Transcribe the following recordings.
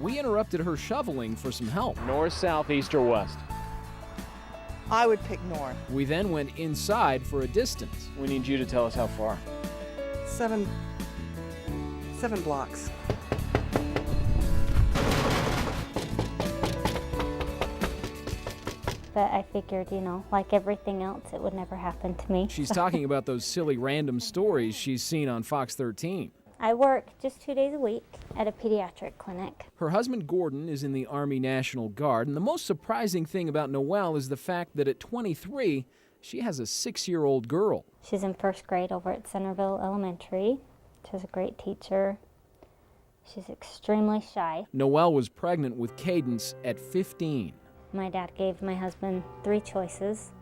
we interrupted her shoveling for some help. North, south, east, or west? I would pick north. We then went inside for a distance. We need you to tell us how far. 7 blocks. But I figured, like everything else, it would never happen to me. She's talking about those silly random stories she's seen on Fox 13. I work just 2 days a week at a pediatric clinic. Her husband Gordon is in the Army National Guard, and the most surprising thing about Noelle is the fact that at 23, she has a 6-year-old girl. She's in first grade over at Centerville Elementary. She's a great teacher. She's extremely shy. Noelle was pregnant with Cadence at 15. My dad gave my husband 3 choices.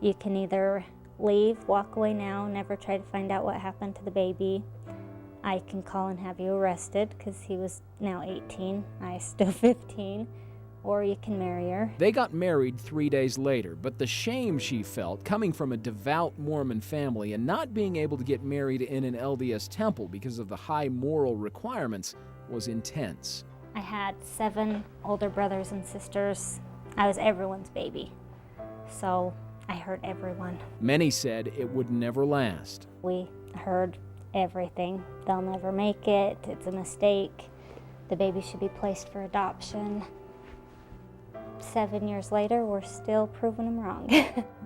You can either leave, walk away now, never try to find out what happened to the baby. I can call and have you arrested because he was now 18, I still 15, or you can marry her. They got married 3 days later, but the shame she felt coming from a devout Mormon family and not being able to get married in an LDS temple because of the high moral requirements was intense. I had 7 older brothers and sisters. I was everyone's baby, so I hurt everyone. Many said it would never last. We heard everything. They'll never make it. It's a mistake. The baby should be placed for adoption. 7 years later, we're still proving them wrong.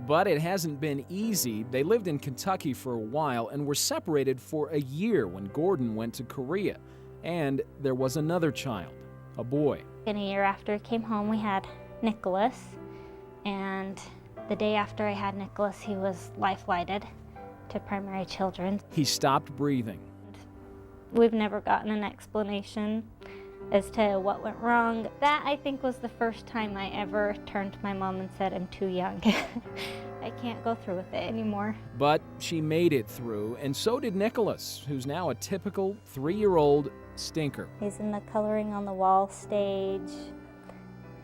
But it hasn't been easy. They lived in Kentucky for a while and were separated for a year when Gordon went to Korea. And there was another child, a boy. And a year after he came home, we had Nicholas. And the day after I had Nicholas, he was life-flighted to Primary Children's. He stopped breathing. We've never gotten an explanation as to what went wrong. That, I think, was the first time I ever turned to my mom and said, I'm too young. I can't go through with it anymore. But she made it through, and so did Nicholas, who's now a typical 3-year-old stinker. He's in the coloring on the wall stage,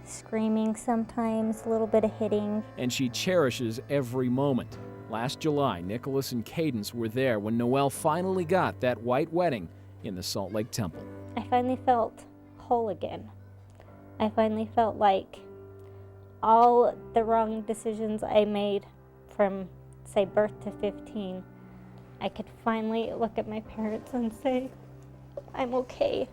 screaming sometimes, a little bit of hitting. And she cherishes every moment. Last July, Nicholas and Cadence were there when Noelle finally got that white wedding in the Salt Lake Temple. I finally felt whole again. I finally felt like all the wrong decisions I made from, say, birth to 15, I could finally look at my parents and say, I'm okay.